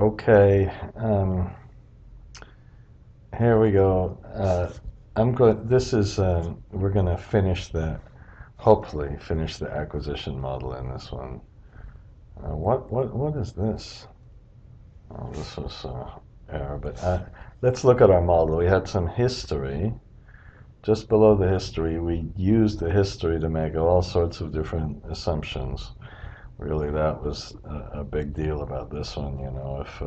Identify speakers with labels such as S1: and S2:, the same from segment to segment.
S1: Okay, here we go. I'm going. This is. We're going to finish the. Hopefully, finish the acquisition model in this one. What is this? Oh, this was error. But let's look at our model. We had some history. Just below the history, we used the history to make all sorts of different assumptions. Really, that was a big deal about this one. You know, if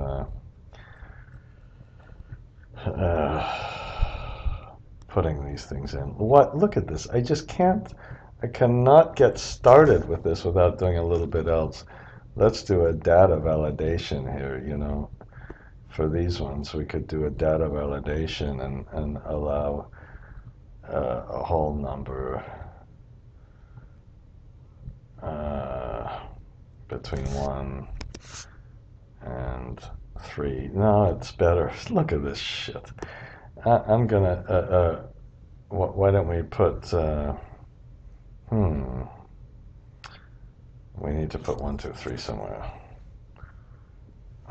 S1: putting these things in. What? Look at this. I just can't. I cannot get started with this without doing a little bit else. Let's do a data validation here. You know, for these ones, we could do a data validation and allow a whole number between 1 and 3. No, it's better. Look at this shit. I'm gonna. Why don't we put? We need to put 1, 2, 3 somewhere.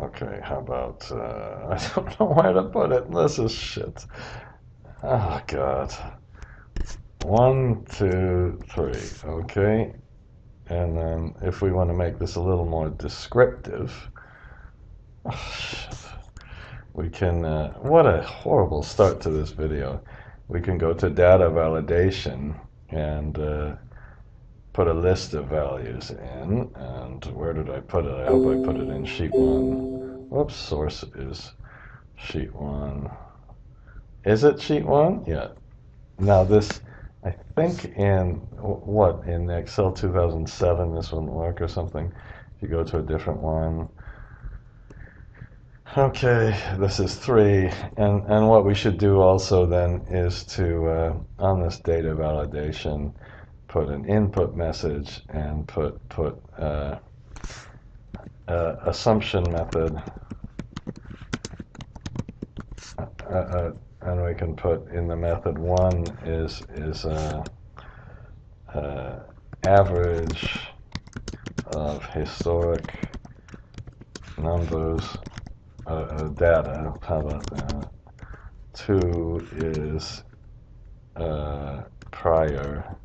S1: Okay, how about? I don't know where to put it. This is shit. Oh God. 1, 2, 3. Okay, and then if we want to make this a little more descriptive. Oh, shit. We can, what a horrible start to this video. We can go to data validation and put a list of values in. And where did I put it? I hope I put it in sheet 1. Whoops, source is sheet 1. Is it sheet 1? Yeah. Now this, I think in, what, in Excel 2007 this wouldn't work or something. If you go to a different one. Okay, this is 3, and what we should do also then is to, on this data validation, put an input message and put assumption method, and we can put in the method 1 is average of historic numbers. Data, how about that? 2 is prior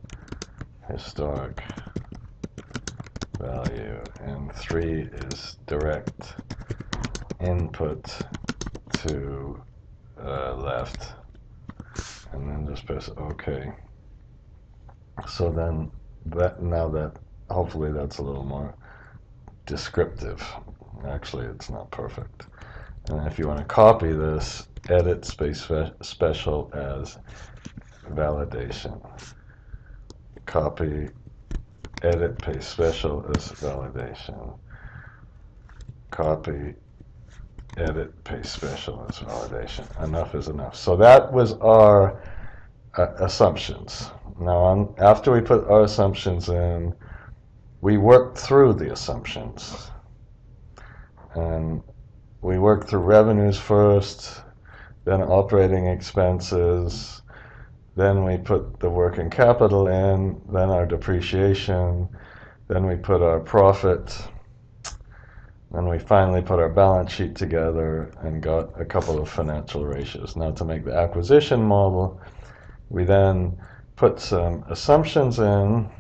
S1: historic value, and 3 is direct input to left, and then just press OK. So then now that hopefully that's a little more descriptive. Actually, it's not perfect. And if you want to copy this, edit space special as validation. Copy, edit, paste special as validation. Copy, edit, paste special as validation. Enough is enough. So that was our assumptions. Now, after we put our assumptions in, we worked through the assumptions. And we work through revenues first, then operating expenses, then we put the working capital in, then our depreciation, then we put our profit, then we finally put our balance sheet together and got a couple of financial ratios. Now to make the acquisition model, we then put some assumptions in,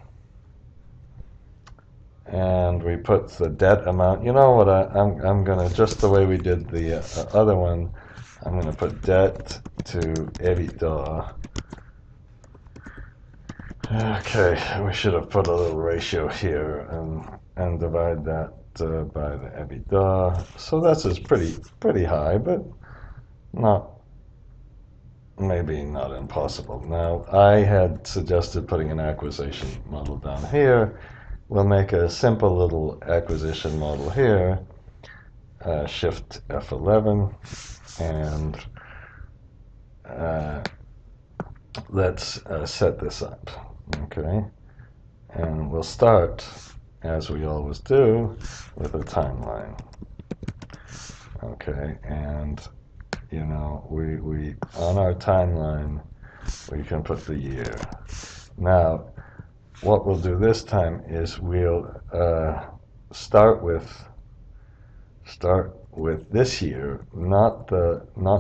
S1: and we put the debt amount. You know what, I'm going to, just the way we did the other one, I'm going to put debt to Ebitda. Okay, we should have put a little ratio here and divide that by the Ebitda. So that's just pretty high, but maybe not impossible. Now, I had suggested putting an acquisition model down here. We'll make a simple little acquisition model here, Shift F11, and let's set this up, okay? And we'll start, as we always do, with a timeline, okay? And, you know, we on our timeline, we can put the year. Now, what we'll do this time is we'll start with this year, not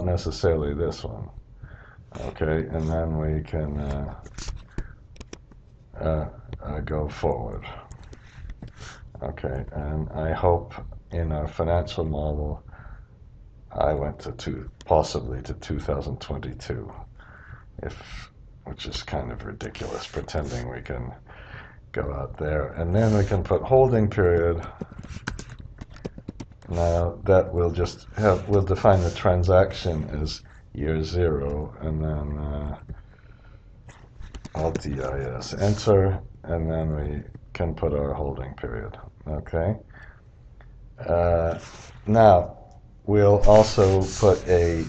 S1: necessarily this one. Okay, and then we can go forward. Okay, and I hope in our financial model I went to possibly to 2022, which is kind of ridiculous, pretending we can go out there. And then we can put holding period. Now that we'll define the transaction as year 0, and then Alt-DIS, enter, and then we can put our holding period. Okay. Now we'll also put a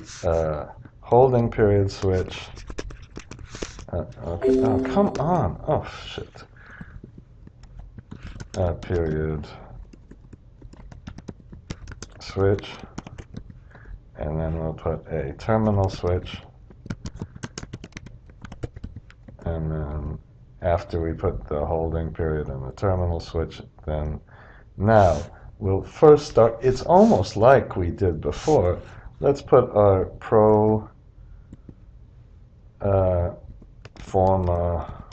S1: holding period switch. Okay. Oh, come on! Oh shit. Period switch, and then we'll put a terminal switch, and then after we put the holding period and the terminal switch, then now we'll first start. It's almost like we did before. Let's put our Forma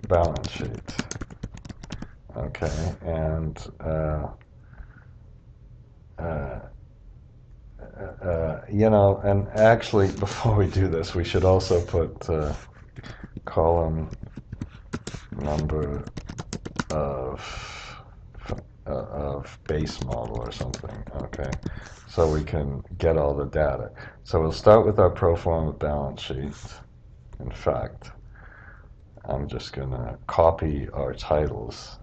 S1: balance sheet. Okay, and you know, and actually, before we do this, we should also put column number of base model or something. Okay, so we can get all the data. So we'll start with our pro forma balance sheet. In fact, I'm just gonna copy our titles.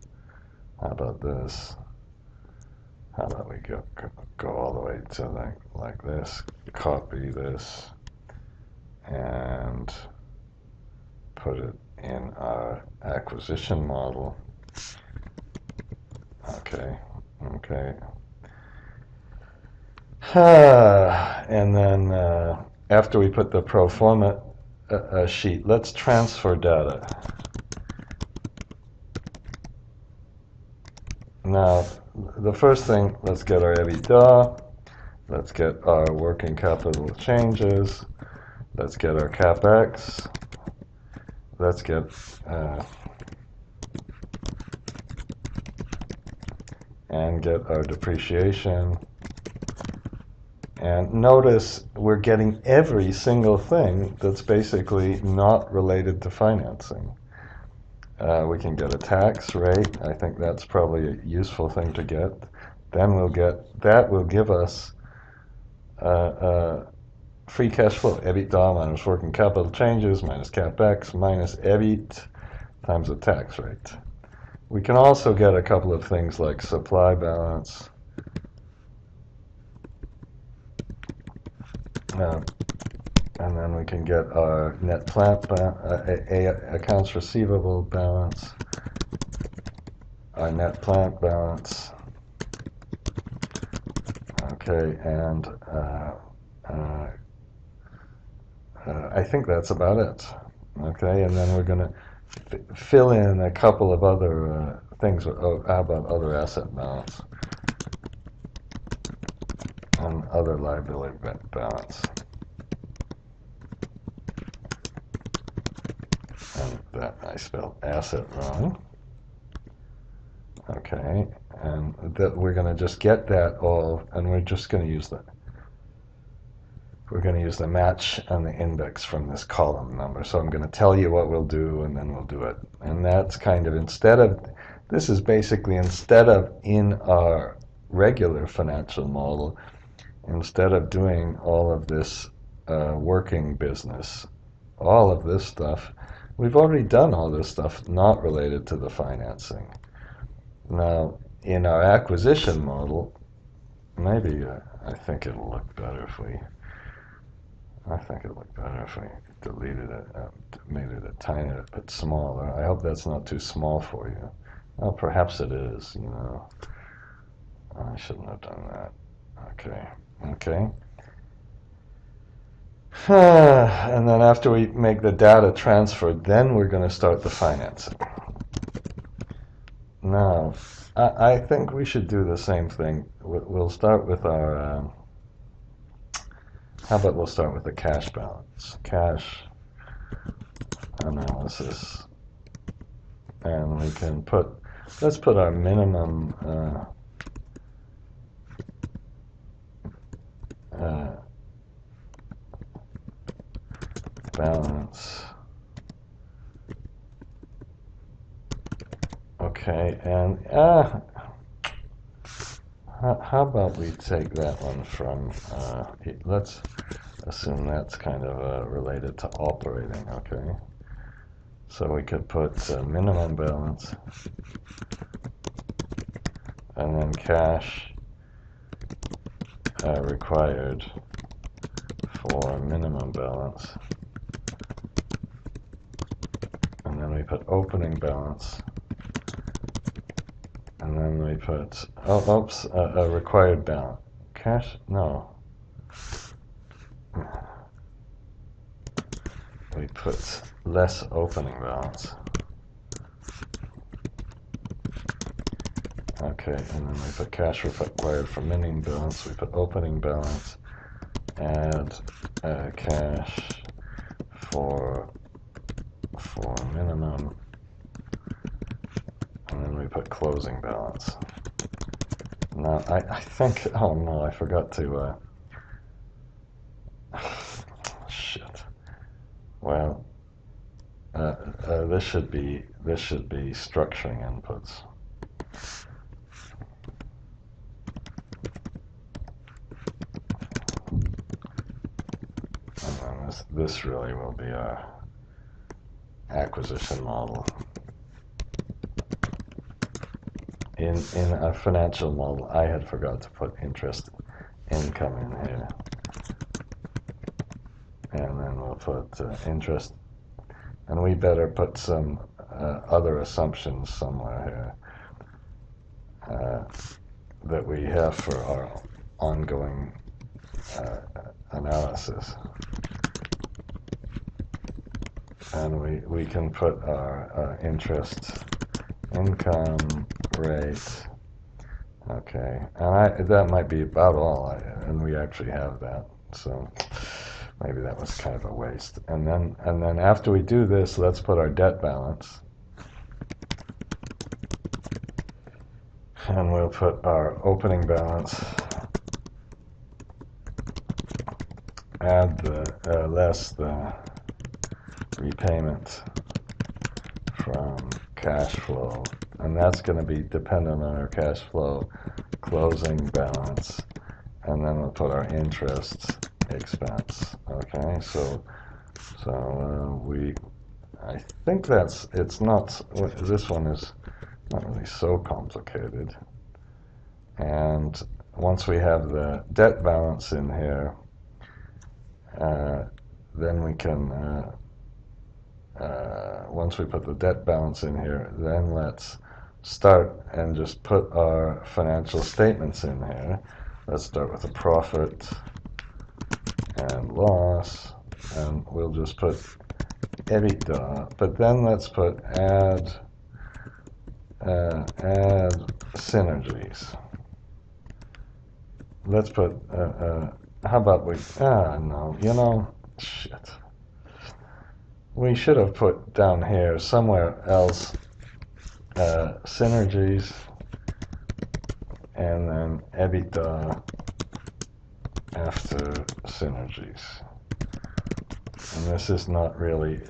S1: How about this? How about we go all the way to like this, copy this, and put it in our acquisition model. Okay. And then after we put the pro forma sheet, let's transfer data. Now, the first thing, let's get our Ebitda, let's get our working capital changes, let's get our CapEx, let's get and get our depreciation. And notice we're getting every single thing that's basically not related to financing. We can get a tax rate. I think that's probably a useful thing to get. Then that will give us free cash flow. Ebitda minus working capital changes minus CapEx minus EBIT times the tax rate. We can also get a couple of things like supply balance. And then we can get our net plant accounts receivable balance, our net plant balance. Okay, and I think that's about it. Okay, and then we're going to fill in a couple of other things. How about other asset balance and other liability balance? And that I spelled asset wrong. Okay, and that we're going to just get that all, and we're just going to use that. We're going to use the match and the index from this column number. So I'm going to tell you what we'll do, and then we'll do it. And that's kind of this is basically instead of in our regular financial model, instead of doing all of this working business, all of this stuff, we've already done all this stuff not related to the financing. Now, in our acquisition model, maybe I think it'll look better if we deleted it, made it a tiny bit smaller. I hope that's not too small for you. Well, perhaps it is, you know. I shouldn't have done that. Okay. And then after we make the data transfer, then we're going to start the financing. Now, I think we should do the same thing. We'll start with our, how about we'll start with the cash balance. Cash analysis. And we can put, let's put our minimum balance. Okay, and how about we take that one from, let's assume that's kind of related to operating, okay? So we could put minimum balance and then cash required for minimum balance. And then we put opening balance. And then we put, a required balance. Cash? No. We put less opening balance. Okay, and then we put cash required for minimum balance. We put opening balance. Add cash for minimum. And then we put closing balance. Now, I think, oh no, I forgot to, shit. Well, this should be structuring inputs. And then this really will be our acquisition model. In a financial model, I had forgot to put interest income in here. And then we'll put interest, and we better put some other assumptions somewhere here that we have for our ongoing analysis. And we can put our interest income rate. Okay, and that might be about all, and we actually have that, so maybe that was kind of a waste. And then after we do this, let's put our debt balance, and we'll put our opening balance, add the less the repayment from cash flow, and that's going to be dependent on our cash flow closing balance, and then we'll put our interest expense. Okay, so I think it's not, this one is not really so complicated. And once we have the debt balance in here, then we can once we put the debt balance in here, then let's start and just put our financial statements in here. Let's start with a profit and loss, and we'll just put Ebitda, but then let's put add synergies. Let's put how about we no, you know, shit. We should have put down here somewhere else synergies, and then Ebitda after synergies. And this is not really,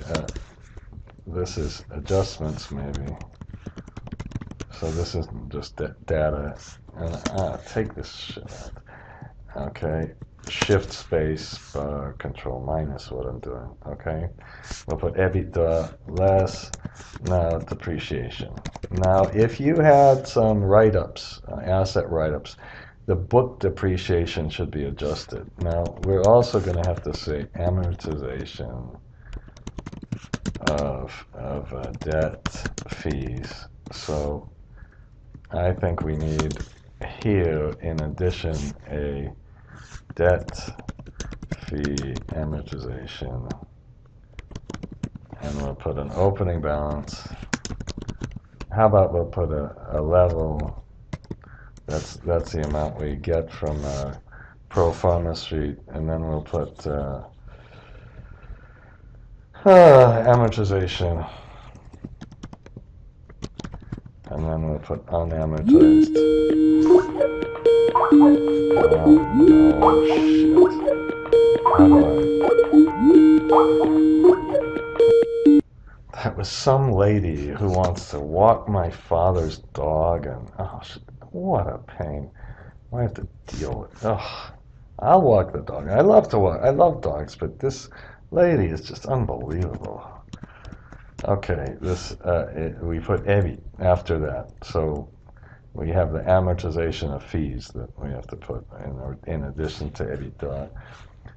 S1: this is adjustments maybe. So this isn't just data. And take this shit out. Okay. Shift space bar control minus what I'm doing. Okay. We'll put Ebitda less now depreciation. Now, if you had some write-ups, asset write-ups, the book depreciation should be adjusted. Now, we're also going to have to say amortization of debt fees. So I think we need here, in addition, a debt fee amortization. And we'll put an opening balance. how about we'll put a level. That's the amount we get from pro forma sheet, and then we'll put amortization, and then we'll put unamortized. Oh no, shit. How do I... That was some lady who wants to walk my father's dog, and oh, what a pain. I have to deal with. Oh, I'll walk the dog. I love to walk. I love dogs, but this lady is just unbelievable. Okay, we put Ebi after that, so we have the amortization of fees that we have to put in addition to Ebitda,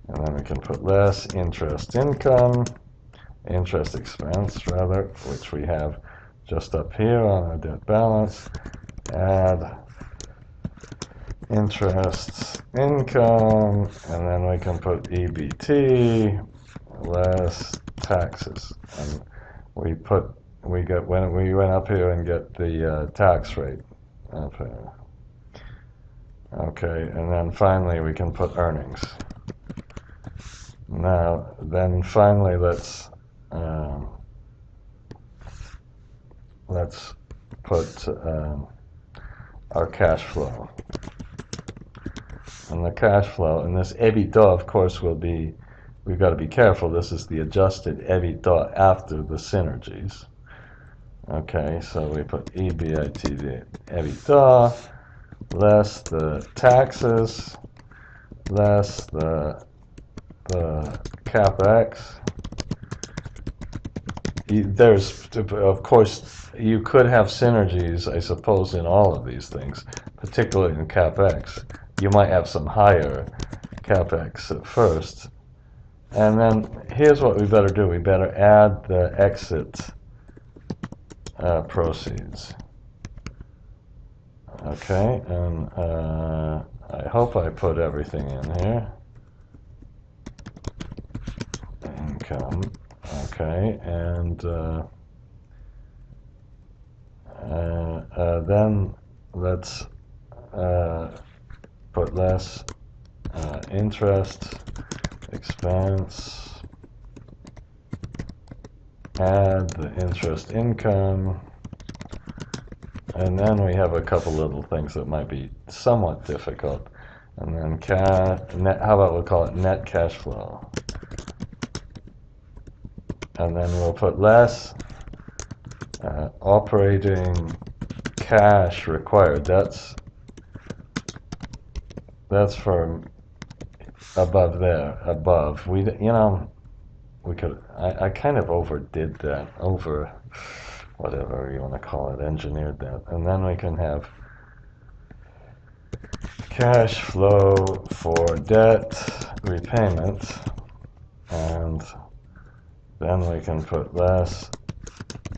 S1: and then we can put less interest expense rather, which we have just up here on our debt balance. Add interest income, and then we can put EBT less taxes, and we went up here and get the tax rate up here. Okay, and then finally we can put earnings. Now, then finally let's put our cash flow. And the cash flow, and this Ebitda, of course, we've got to be careful. This is the adjusted Ebitda after the synergies. Okay, so we put Ebitda less the taxes, less the capex. There's, of course, you could have synergies, I suppose, in all of these things, particularly in capex. You might have some higher capex at first. And then here's what we better do. We better add the exit proceeds. Okay, and I hope I put everything in here. Income. Okay, and then let's put less interest expense, add the interest income, and then we have a couple little things that might be somewhat difficult, and then how about we'll call it net cash flow, and then we'll put less operating cash required. That's for above there. Above, we could. I kind of overdid that. Whatever you want to call it, engineered that, and then we can have cash flow for debt repayment, and then we can put less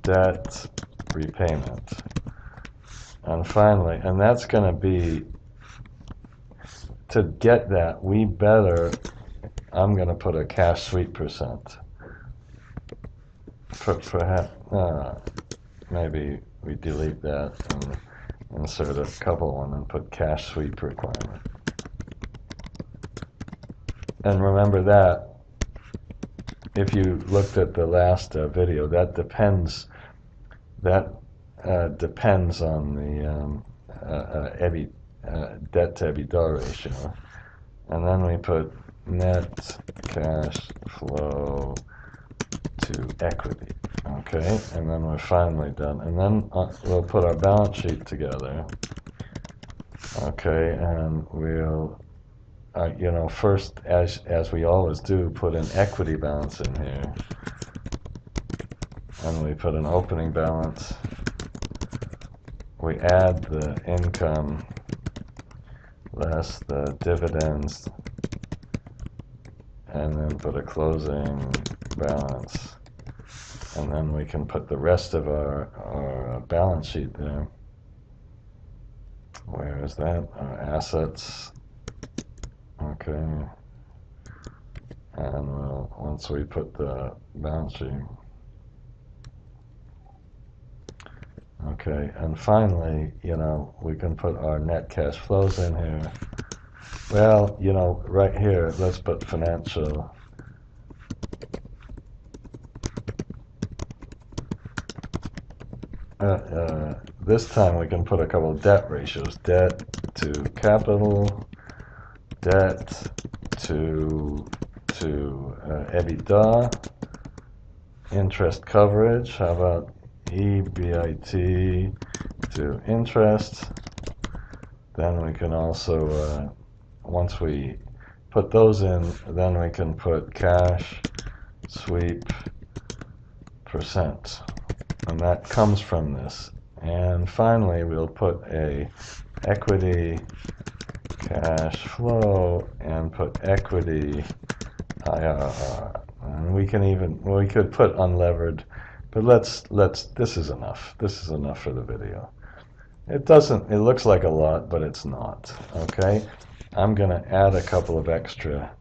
S1: debt repayment, and finally, and that's going to be, to get that, I'm going to put a cash sweep percent. Perhaps, maybe we delete that and insert a couple one and put cash sweep requirement. And remember that, if you looked at the last video, that depends on the debt to EBITDA ratio. And then we put net cash flow to equity. Okay, and then we're finally done. And then we'll put our balance sheet together. Okay, and we'll, first, as we always do, put an equity balance in here. And we put an opening balance. We add the income less the dividends, and then put a closing balance. And then we can put the rest of our balance sheet there. Where is that? Our assets. Okay. And once we put the balance sheet, Okay, and finally, we can put our net cash flows in here. Well, right here, let's put financial. This time we can put a couple of debt ratios. Debt to capital, debt to Ebitda, interest coverage. How about EBIT to interest? Then we can also, once we put those in, then we can put cash sweep percent. And that comes from this. And finally, we'll put a equity cash flow and put equity IRR. And we could put unlevered, but this is enough. This is enough for the video. It looks like a lot, but it's not. Okay? I'm going to add a couple of extra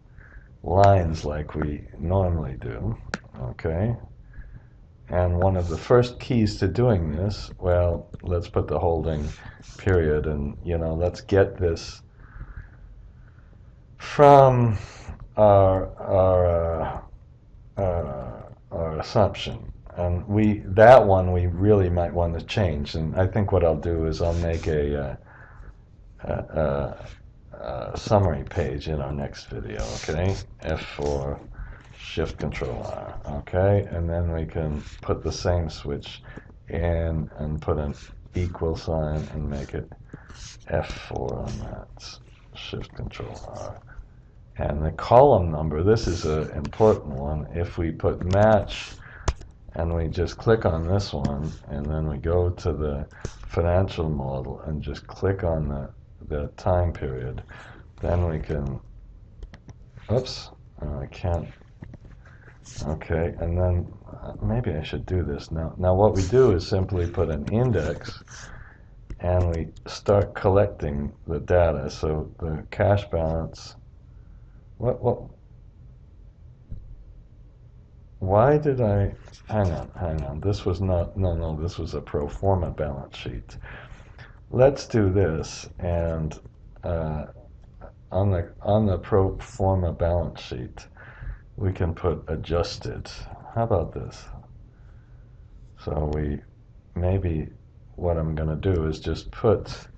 S1: lines like we normally do. Okay? And one of the first keys to doing this, well, let's put the holding period, and let's get this from our assumption. And that one we really might want to change. And I think what I'll do is I'll make a summary page in our next video. Okay, F4. Shift Control R, okay, and then we can put the same switch in and put an equal sign and make it F4 on that. Shift Control R. And the column number, this is an important one. If we put match and we just click on this one and then we go to the financial model and just click on the time period, then we can, oops, I can't. Okay, and then maybe I should do this now. Now what we do is simply put an index and we start collecting the data. So the cash balance, why did I, hang on, this was not, no, this was a pro forma balance sheet. Let's do this, and on the pro forma balance sheet, we can put adjusted. How about this? So maybe what I'm going to do is just put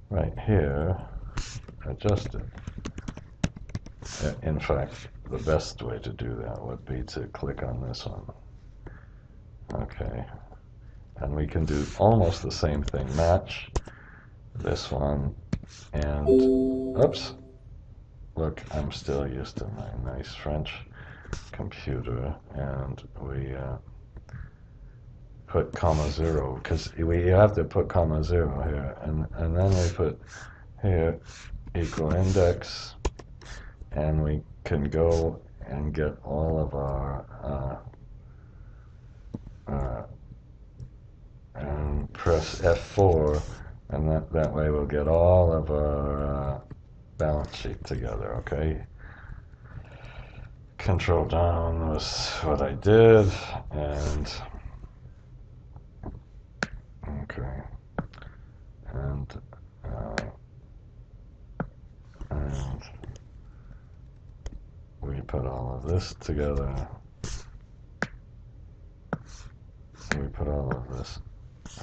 S1: right here, adjusted. In fact, the best way to do that would be to click on this one. Okay. And we can do almost the same thing. Match this one and, oops. Look, I'm still used to my nice French computer, and we put comma 0 because we have to put comma 0 here, and then we put here equal index, and we can go and get all of our and press F4, and that way we'll get all of our balance sheet together. Okay. Control down was what I did, and okay, and we put all of this together. We put all of this,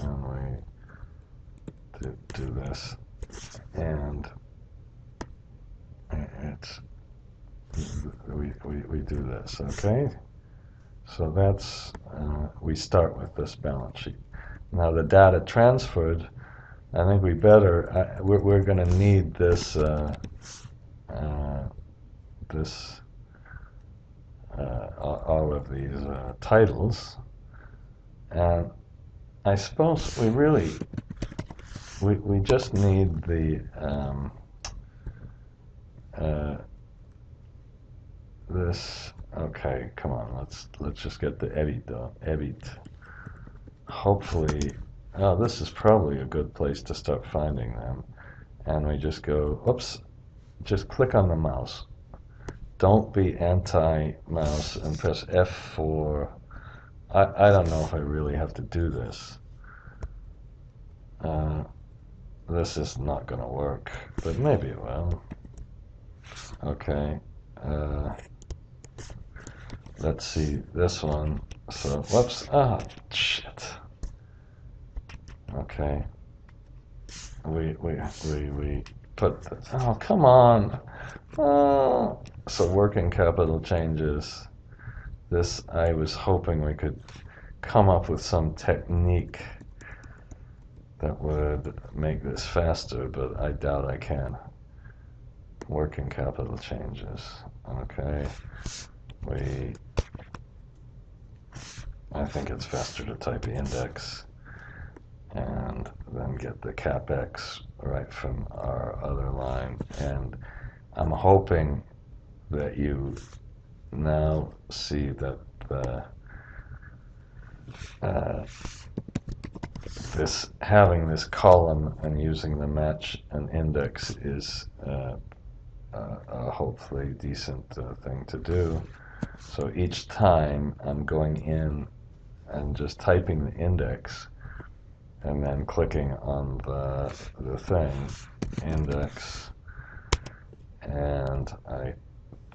S1: and we do this, and it's. We do this, okay? So that's, we start with this balance sheet. Now the data transferred, I think we better, we're going to need this, all of these titles, and I suppose we just need the, this, okay, come on, let's just get the Ebit. Hopefully, this is probably a good place to start finding them. And we just go, oops, just click on the mouse. Don't be anti-mouse and press F4. I don't know if I really have to do this. This is not going to work, but maybe it will. Okay. Let's see this one. So, whoops. Ah, shit. Okay. We put this. Oh, come on. Oh. So working capital changes. This, I was hoping we could come up with some technique that would make this faster, but I doubt I can. Working capital changes. Okay. I think it's faster to type the index and then get the capex right from our other line. And I'm hoping that you now see that having this column and using the match and index is a hopefully decent thing to do. So each time I'm going in and just typing the index and then clicking on the thing, index, and I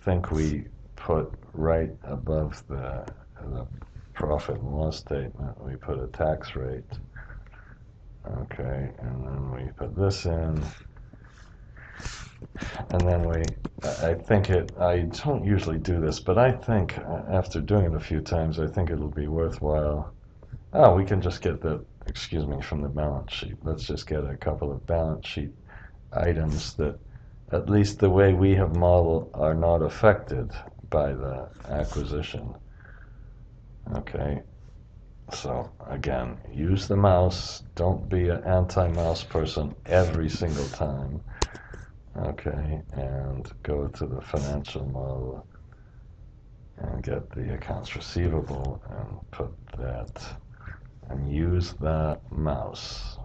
S1: think we put right above the profit and loss statement, we put a tax rate. Okay, and then we put this in, and then I don't usually do this, but I think after doing it a few times, I think it'll be worthwhile. Oh, we can just get from the balance sheet. Let's just get a couple of balance sheet items that, at least the way we have modeled, are not affected by the acquisition. Okay, so again, use the mouse. Don't be an anti-mouse person every single time. Okay, and go to the financial model and get the accounts receivable and put that and use that mouse.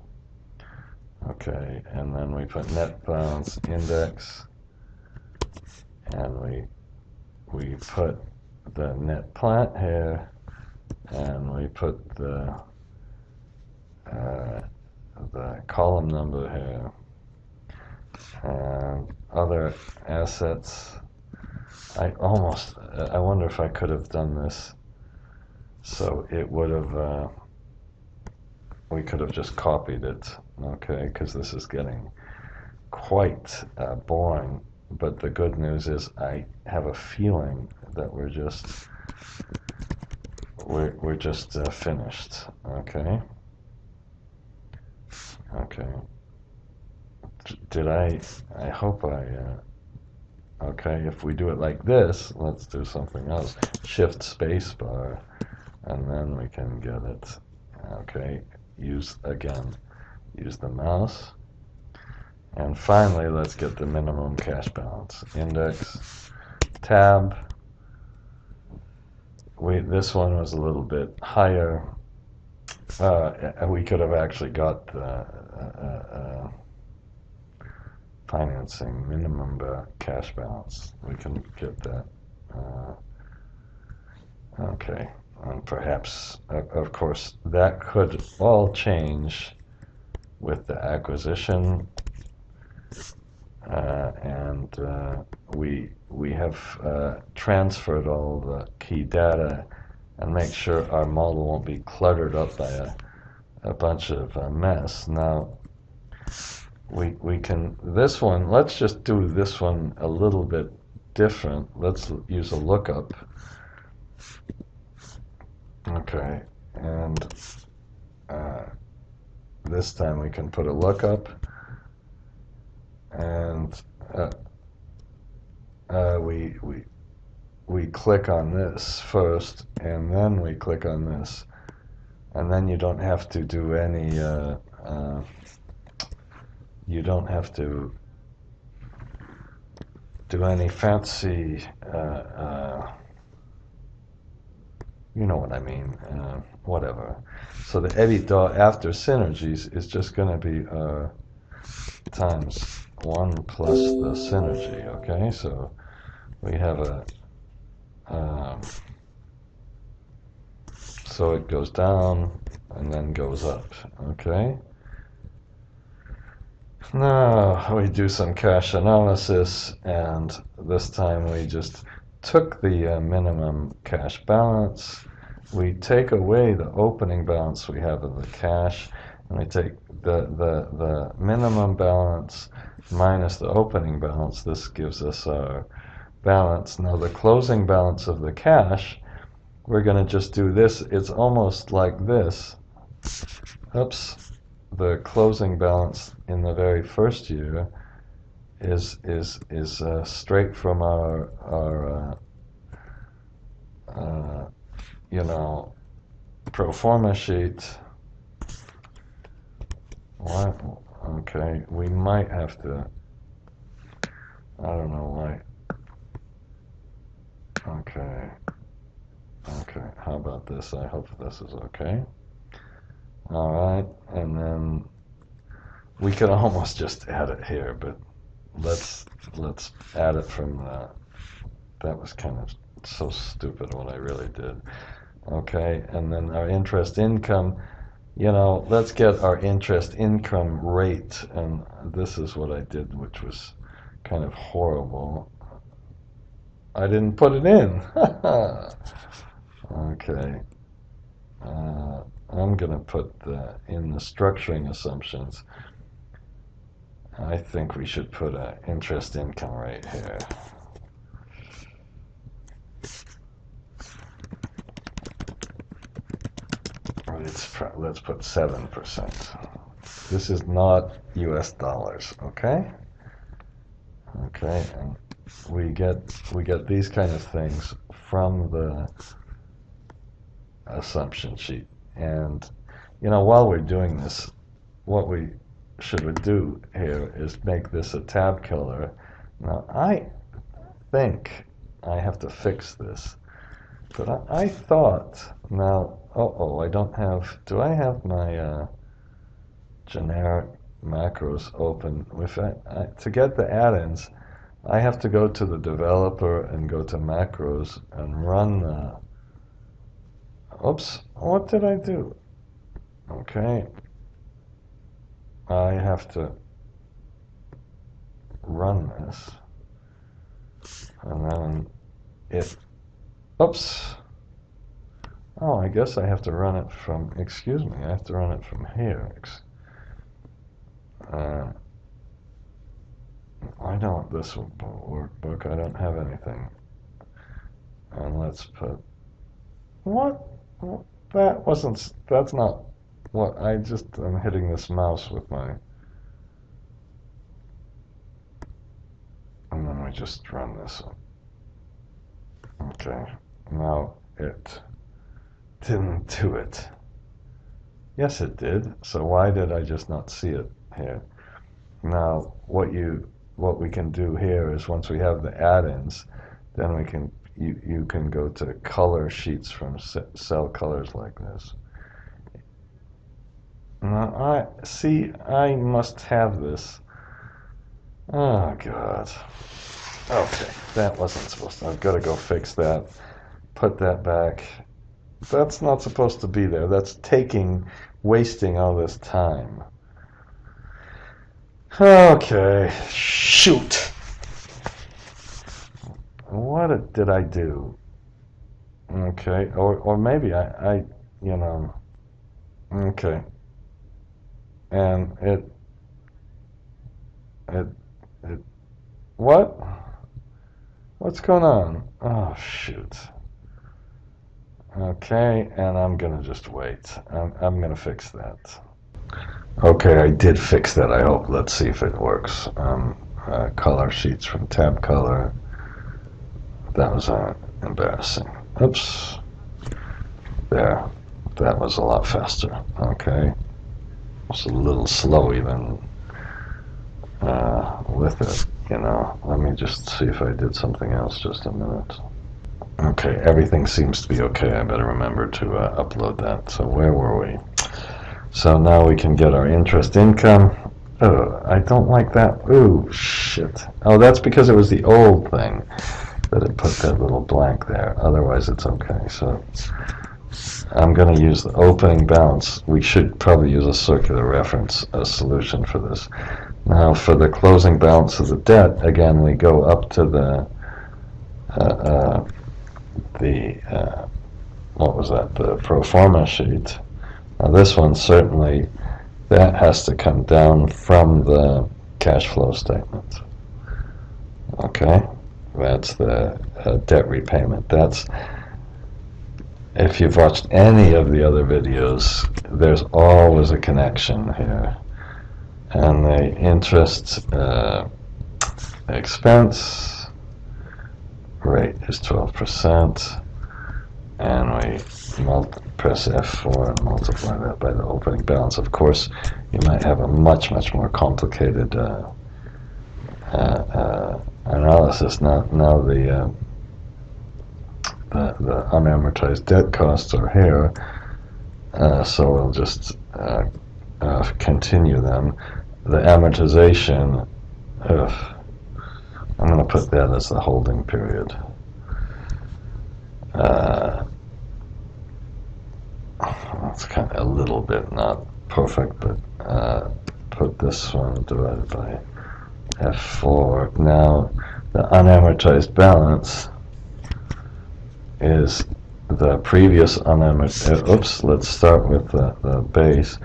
S1: Okay, and then we put net balance index, and we put the net plant here, and we put the column number here, and other assets. I wonder if I could have done this so it would have we could have just copied it, okay, because this is getting quite boring. But the good news is I have a feeling that we're just finished. Okay. Did I hope okay, if we do it like this, let's do something else. Shift space bar, and then we can get it. Okay, use the mouse. And finally, let's get the minimum cash balance. Index, tab. This one was a little bit higher. We could have actually got financing minimum cash balance. We can get that. Okay, and perhaps, of course, that could all change with the acquisition. And we have transferred all the key data and make sure our model won't be cluttered up by a bunch of mess. Now we can, this one, let's just do this one a little bit different. Let's use a lookup. Okay, and this time we can put a lookup, and we click on this first, and then we click on this, and then you don't have to do any fancy you know what I mean, whatever. So the Ebitda after synergies is just going to be times 1 plus the synergy. Okay, so we have so it goes down and then goes up. Okay, Now we do some cash analysis, and this time we just took the minimum cash balance. We take away the opening balance we have of the cash, and we take the minimum balance minus the opening balance. This gives us our balance. Now the closing balance of the cash, we're going to just do this. It's almost like this. Oops. The closing balance in the very first year is straight from our you know, pro forma sheet. What? Okay, we might have to. I don't know why. Okay. Okay. How about this? I hope this is okay. All right, and then we could almost just add it here, but let's add it from the. That was kind of so stupid what I really did. Okay, and then our interest income. You know, let's get our interest income rate, and this is what I did, which was kind of horrible. I didn't put it in. Okay. I'm going to put in the structuring assumptions. I think we should put an interest income rate here. Let's put 7%. This is not US dollars, okay? Okay, and we get these kind of things from the assumption sheet. And you know, while we're doing this, what we should do here is make this a tab killer. Now I think I have to fix this, but I thought now, I don't have, do I have my generic macros open? To get the add-ins, I have to go to the developer and go to macros and run the, oops, what did I do? Okay, I have to run this, and then oops, oh, I guess I have to run it from, excuse me, I have to run it from here. I don't, this workbook, I don't have anything. And let's put, what? That's not what, I'm hitting this mouse with my, and then we just run this. Okay, now it didn't do it. Yes, it did. So why did I just not see it here? Now, what we can do here is once we have the add-ins, then we can you can go to color sheets from cell colors like this. Now I must have this. Oh God. Okay, that wasn't supposed to. I've got to go fix that. Put that back. That's not supposed to be there. That's wasting all this time. Okay, shoot. What did I do? Okay, or maybe I you know, okay. And what? What's going on? Oh, shoot. Okay, and I'm gonna just wait. I'm gonna fix that. Okay, I did fix that, I hope. Let's see if it works. Color sheets from tab color. That was embarrassing. Oops. There. That was a lot faster. Okay. It's a little slow even with it, you know. Let me just see if I did something else. Just a minute. Okay, everything seems to be okay. I better remember to upload that. So where were we? So now we can get our interest income. Oh, I don't like that. Ooh, shit. Oh, that's because it was the old thing that it put that little blank there. Otherwise, it's okay. So I'm going to use the opening balance. We should probably use a circular reference, a solution for this. Now for the closing balance of the debt, again we go up to what was that, the pro forma sheet. Now this one certainly, that has to come down from the cash flow statement. Okay, that's the debt repayment. That's, if you've watched any of the other videos, there's always a connection here. And the interest expense rate is 12%, and we press F4 and multiply that by the opening balance. Of course, you might have a much more complicated analysis. Now the unamortized debt costs are here, so we'll just continue them. The amortization, I'm going to put that as the holding period. That's kind of a little bit not perfect, but put this one divided by F4. Now the unamortized balance is the previous unamortized. Oops, let's start with the base.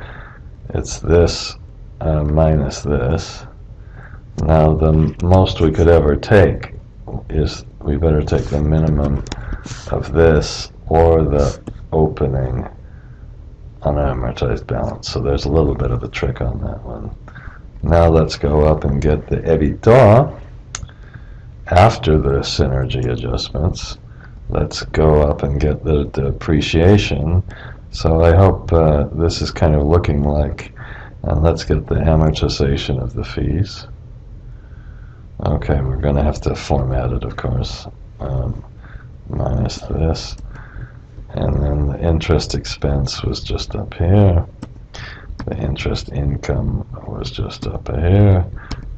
S1: It's this minus this. Now the most we could ever take is, we better take the minimum of this or the opening unamortized balance. So there's a little bit of a trick on that one. Now let's go up and get the Ebitda after the synergy adjustments. Let's go up and get the depreciation. So I hope this is kind of looking like, and let's get the amortization of the fees. Okay, we're going to have to format it, of course. Minus this. And then the interest expense was just up here. The interest income was just up here.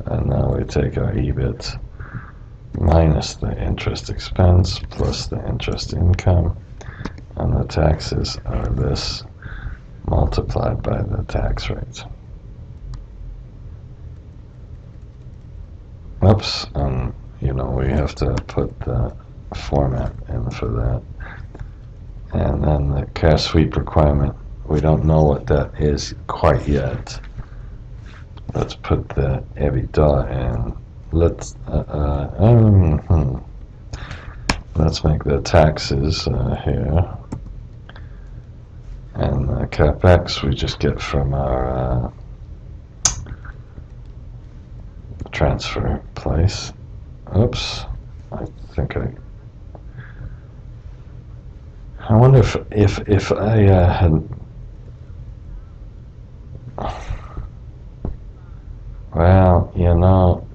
S1: And now we take our EBIT minus the interest expense plus the interest income. And the taxes are this multiplied by the tax rate. Oops, you know, we have to put the format in for that. And then the cash sweep requirement, we don't know what that is quite yet. Let's put the Ebitda in. Let's make the taxes here. And the capex we just get from our transfer place. Oops, I think I wonder if I had, well, you know,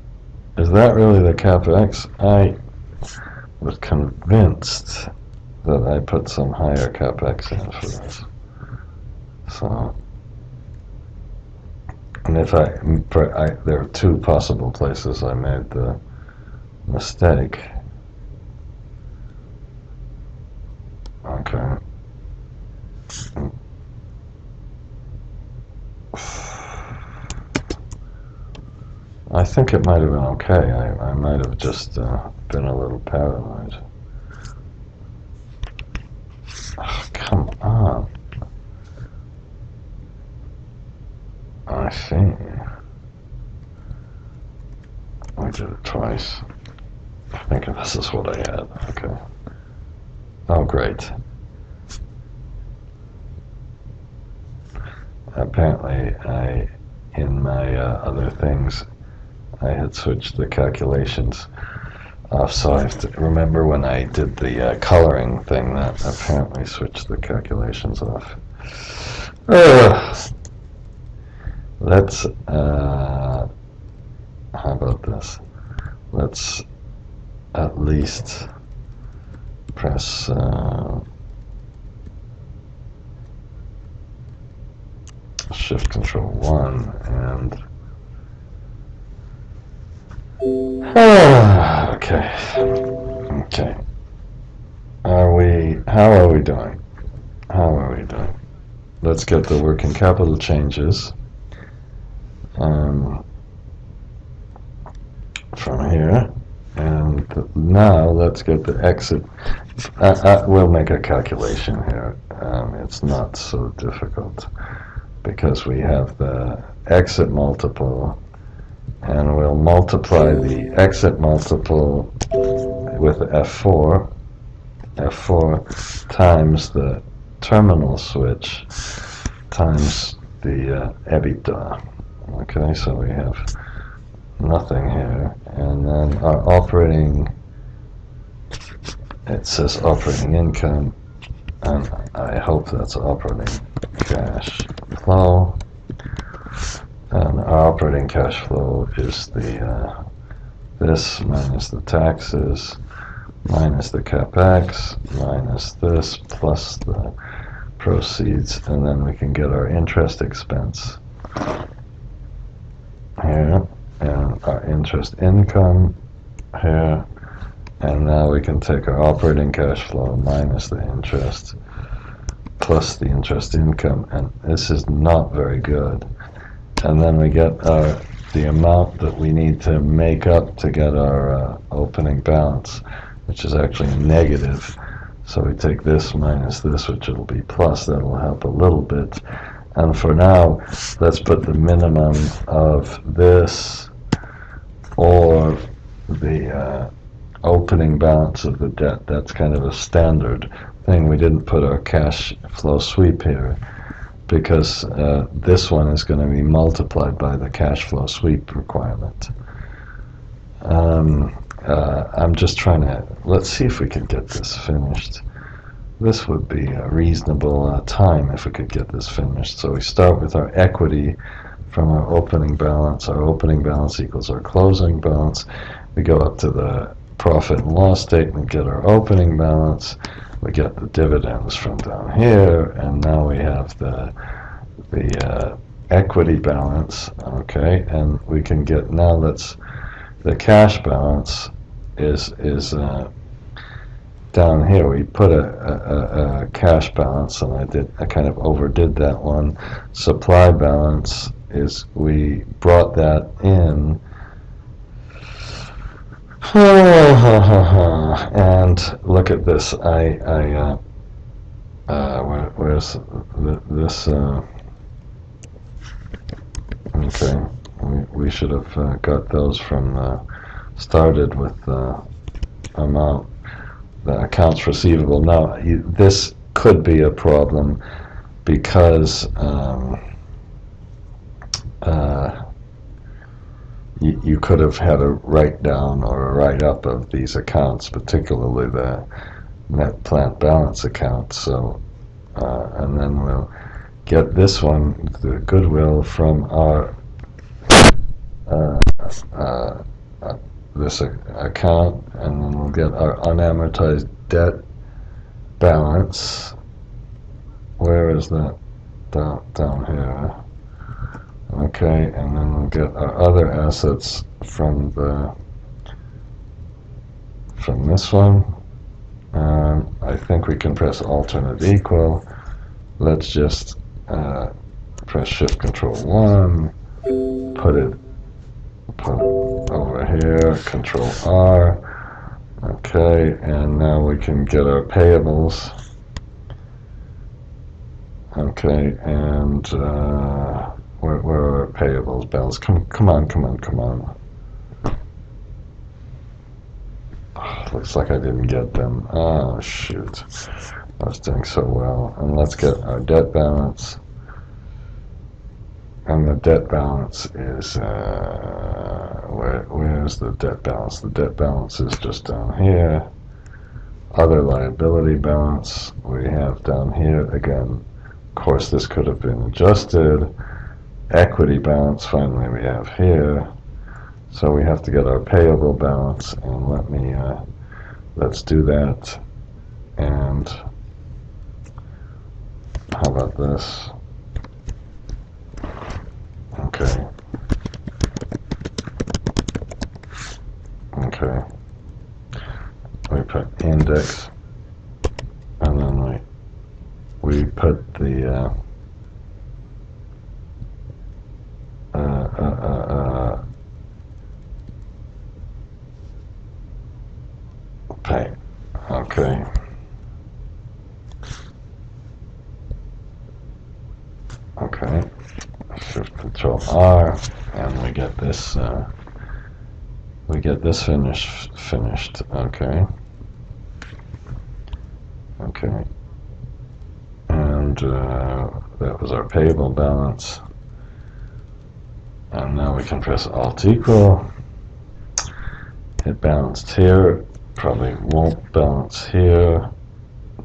S1: is that really the capex? I was convinced that I put some higher capex in for this. So, and if there are two possible places I made the mistake. Okay. I think it might have been okay. I might have just been a little paranoid. Oh, come on. I see. I did it twice. I think this is what I had. Okay. Oh, great. Apparently, in my other things, I had switched the calculations off, so I have to remember when I did the coloring thing that apparently switched the calculations off. Let's, how about this? Let's at least press Shift Control 1 and okay. How are we doing? Let's get the working capital changes. from here. And now let's get the exit. We'll make a calculation here. It's not so difficult because we have the exit multiple, and we'll multiply the exit multiple with F4 times the terminal switch times the Ebitda. Okay, so we have nothing here, and then our operating, it says operating income, and I hope that's operating cash flow, and our operating cash flow is the this minus the taxes minus the capex minus this plus the proceeds, and then we can get our interest expense here and our interest income here, and now we can take our operating cash flow minus the interest plus the interest income, and this is not very good. And then we get the amount that we need to make up to get our opening balance, which is actually negative. So we take this minus this, which will be plus. That will help a little bit. And for now, let's put the minimum of this or the opening balance of the debt. That's kind of a standard thing. We didn't put our cash flow sweep here because this one is going to be multiplied by the cash flow sweep requirement. I'm just trying to, let's see if we can get this finished. This would be a reasonable time if we could get this finished. So we start with our equity from our opening balance. Our opening balance equals our closing balance. We go up to the profit and loss statement, get our opening balance. We get the dividends from down here, and now we have the equity balance. Okay, and we can get, now let's, the cash balance is down here. We put a cash balance, and I kind of overdid that one. Supply balance is, we brought that in. And look at this. Where's this? Okay, we should have got those from started with amount, the accounts receivable. Now this could be a problem because you could have had a write down or a write up of these accounts, particularly the net plant balance account. So and then we'll get this one, the goodwill, from our this account, and then we'll get our unamortized debt balance. Where is that? Down here. Okay, and then we'll get our other assets from this one. I think we can press alternate equal. Let's just press Shift Control 1, put it over here, Control R. Okay, and now we can get our payables. Okay, and where are our payables balance? Come on. Oh, looks like I didn't get them. Oh, shoot. I was doing so well. And let's get our debt balance. And the debt balance is, where's the debt balance? The debt balance is just down here. Other liability balance we have down here. Again, of course, this could have been adjusted. Equity balance, finally, we have here. So we have to get our payable balance, and let's do that. And how about this? Okay. We put index, and then we put the Okay. Okay. Shift Control R, and we get this. Finished. Okay. Okay. And that was our payable balance. And now we can press Alt equal. It balanced here. Probably won't balance here.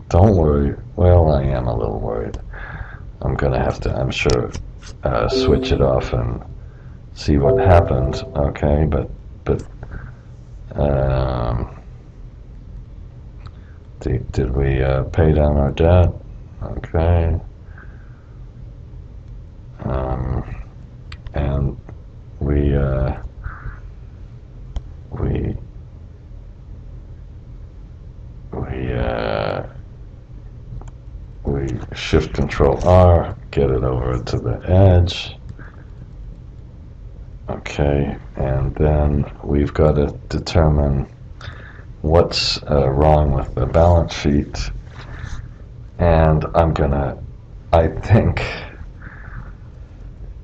S1: Don't worry. Well, I am a little worried. I'm gonna have to, I'm sure, switch it off and see what happened. Okay, but did we pay down our debt? Okay. And we Shift Control R, get it over to the edge. Okay, and then we've got to determine what's wrong with the balance sheet. And I think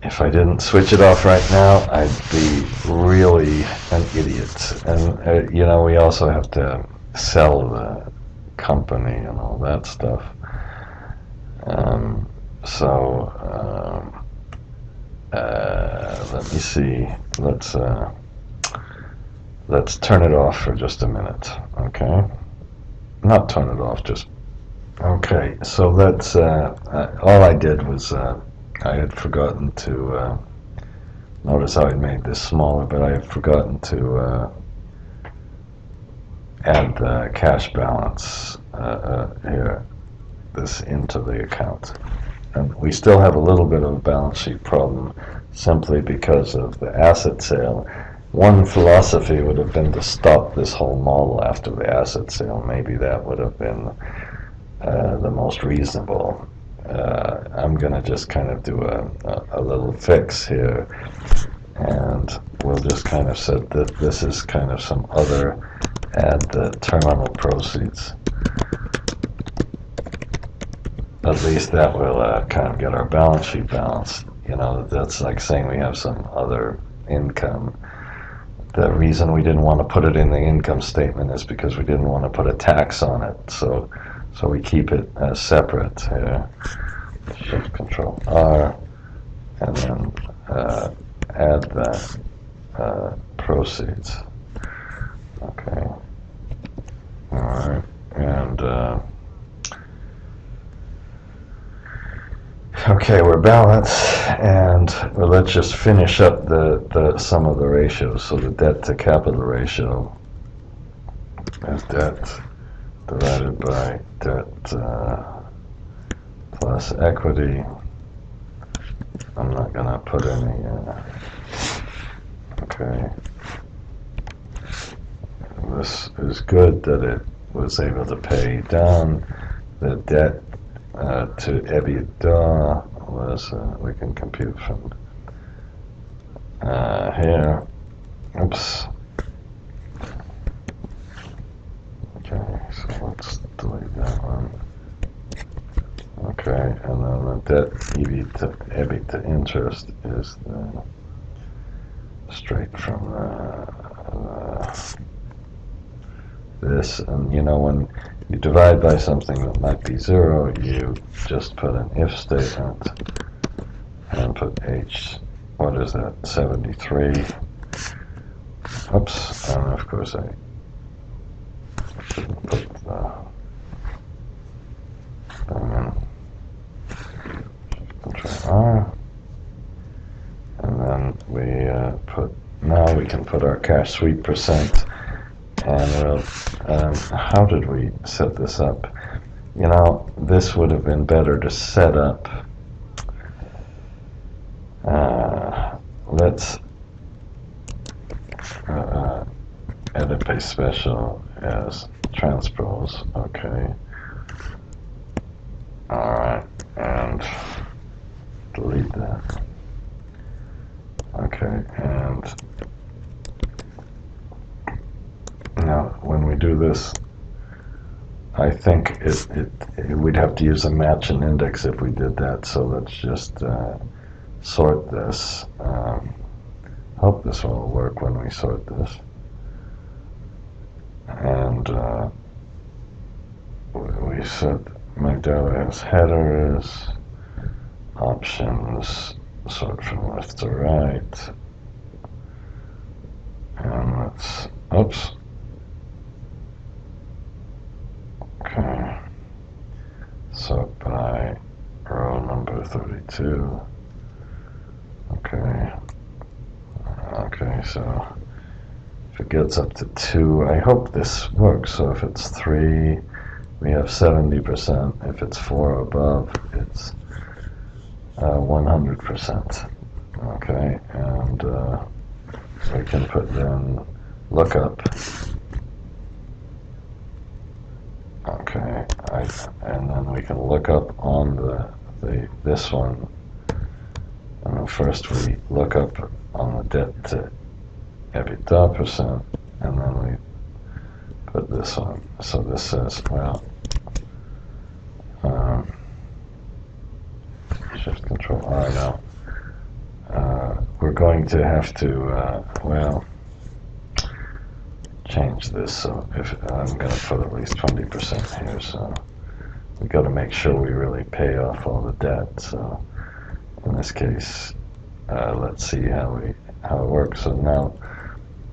S1: if I didn't switch it off right now, I'd be really an idiot. And, we also have to sell the company and all that stuff. Let me see. Let's turn it off for just a minute. Okay. Not turn it off. Just okay. So let's. All I did was I had forgotten to notice how I made this smaller, but I had forgotten to add the cash balance here. This into the account. And we still have a little bit of a balance sheet problem simply because of the asset sale. One philosophy would have been to stop this whole model after the asset sale. Maybe that would have been the most reasonable. I'm going to just kind of do a little fix here, and we'll just kind of set that this is kind of some other, add the terminal proceeds. At least that will kind of get our balance sheet balanced. That's like saying we have some other income. The reason we didn't want to put it in the income statement is because we didn't want to put a tax on it. So we keep it separate here. Shift Control R, and then add the proceeds. Okay. All right, and. Okay, we're balanced, and let's just finish up the sum of the ratios. So the debt to capital ratio is debt divided by debt plus equity. I'm not going to put any, okay. This is good that it was able to pay down the debt to Ebitda was, we can compute from here. Oops. Okay, so let's delete that one. Okay, and then the debt Ebitda interest is straight from this, and when you divide by something that might be 0, you just put an if statement and put h, what is that, 73. Oops, and of course I shouldn't put the thing in. Control R, and then we now we can put our cash sweep percent. And how did we set this up? This would have been better to set up. Let's edit pay special as transpose. Okay. All right, and delete that. Okay, and now when we do this, I think we'd have to use a match and index if we did that. So let's just sort this. Hope this will work when we sort this. And we said Magdala has headers, options, sort from left to right. And let's, oops. Okay. Sort by row number 32. Okay. Okay, so if it gets up to 2, I hope this works. So if it's 3, we have 70%. If it's 4 above, it's 100%. Okay, and we can put in lookup. Okay, and then we can look up on this one. And then first we look up on the debt to Ebitda percent, and then we put this on. So this says, well, Shift Control R now. We're going to have to, well, change this. So if I'm going to put at least 20% here, so we got to make sure we really pay off all the debt. So in this case, let's see how it works. So now,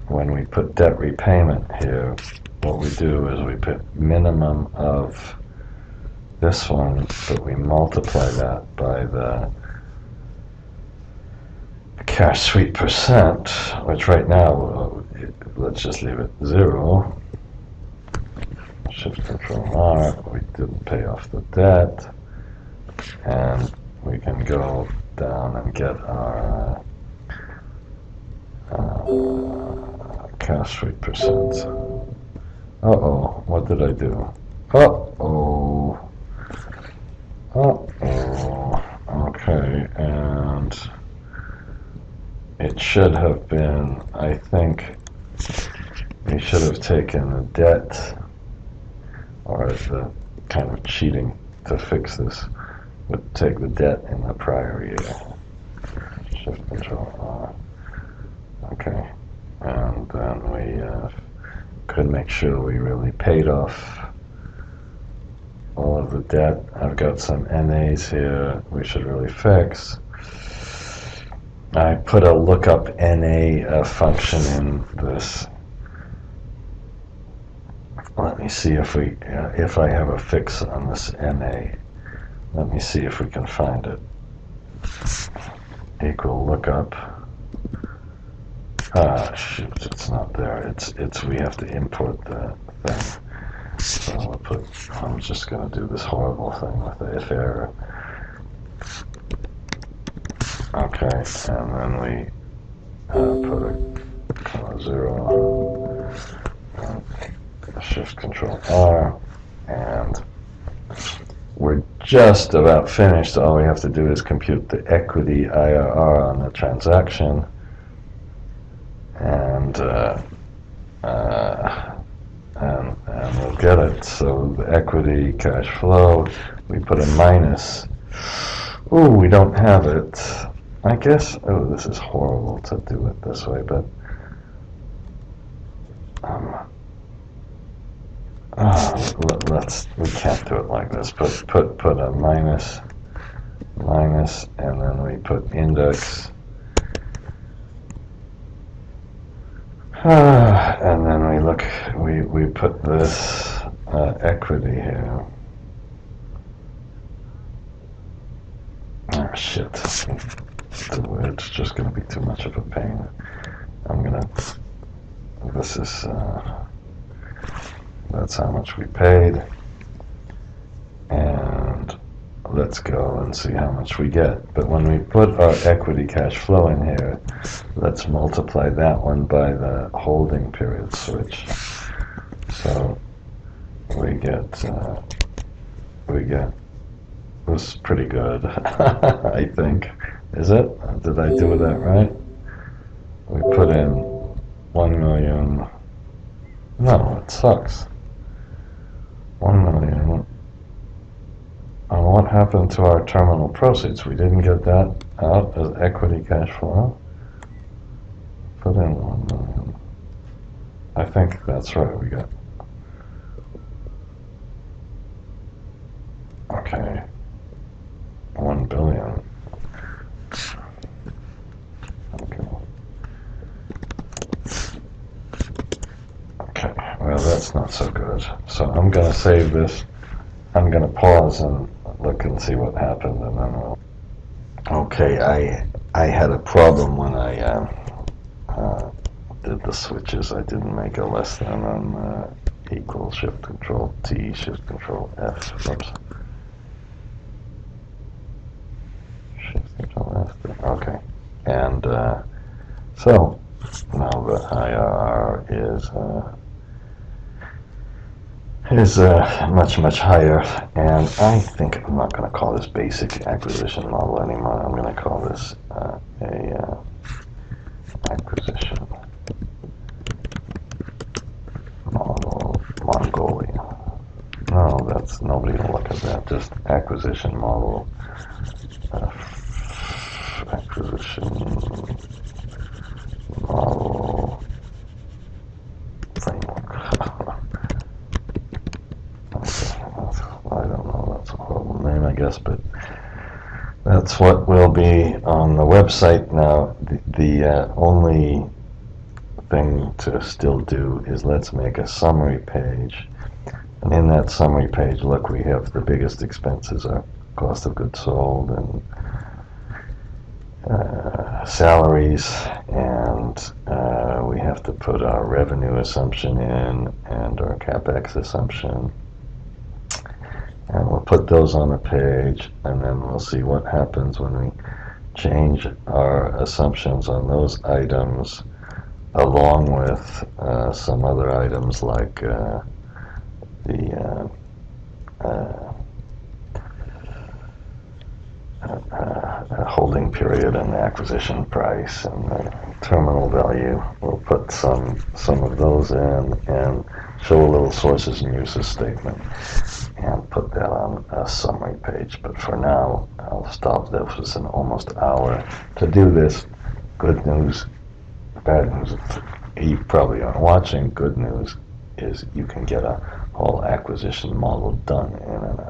S1: when we put debt repayment here, what we do is we put minimum of this one, but we multiply that by the cash sweep percent, which right now, let's just leave it 0. Shift Control R, we didn't pay off the debt, and we can go down and get our cash sweep percent. Uh-oh, what did I do? Uh-oh. Uh-oh. Okay, and it should have been, I think, we should have taken the debt, or the kind of cheating to fix this, would take the debt in the prior year. Shift Control R. Okay, and then we could make sure we really paid off all of the debt. I've got some NAs here we should really fix. I put a lookup NA function in this. Let me see if I have a fix on this NA. Let me see if we can find it. Equal lookup. Ah, shoot, it's not there. It's we have to import the thing. So I'm just going to do this horrible thing with the if error. Okay, and then we put a 0, Shift Control R, and we're just about finished. All we have to do is compute the equity IRR on the transaction, and we'll get it. So the equity cash flow, we put a minus. Ooh, we don't have it. I guess, oh, this is horrible to do it this way, but we can't do it like this. Put a minus, and then we put index, and then we put this equity here. Oh shit. It's just going to be too much of a pain. That's how much we paid. And let's go and see how much we get. But when we put our equity cash flow in here, let's multiply that one by the holding period switch. So we get this is pretty good. I think. Is it? Did I do that right? We put in 1 million. No, it sucks. 1 million. And what happened to our terminal proceeds? We didn't get that out as equity cash flow. Put in 1 million. I think that's right. We got. Okay. 1 billion. Okay. Okay. Well, that's not so good. So I'm going to save this. I'm going to pause and look and see what happened, and then we'll. Okay, I had a problem when I did the switches. I didn't make a less than on equal shift control T, shift control F. Oops. Shift control F. Okay, and so now the IRR is much higher, and I think I'm not going to call this basic acquisition model anymore. I'm going to call this a acquisition model Mongolia. No, that's nobody will look at that. Just acquisition model acquisition model framework. I don't know, that's a horrible name, I guess, but that's what will be on the website. Now, the only thing to still do is let's make a summary page. And in that summary page, look, we have the biggest expenses are cost of goods sold and salaries, and we have to put our revenue assumption in and our capex assumption. And we'll put those on the page, and then we'll see what happens when we change our assumptions on those items, along with some other items like the holding period and the acquisition price and the terminal value. We'll put some of those in and show a little sources and uses statement and put that on a summary page. But for now, I'll stop. This was an almost hour to do this. Good news, bad news, you probably aren't watching. Good news is you can get a whole acquisition model done in an hour.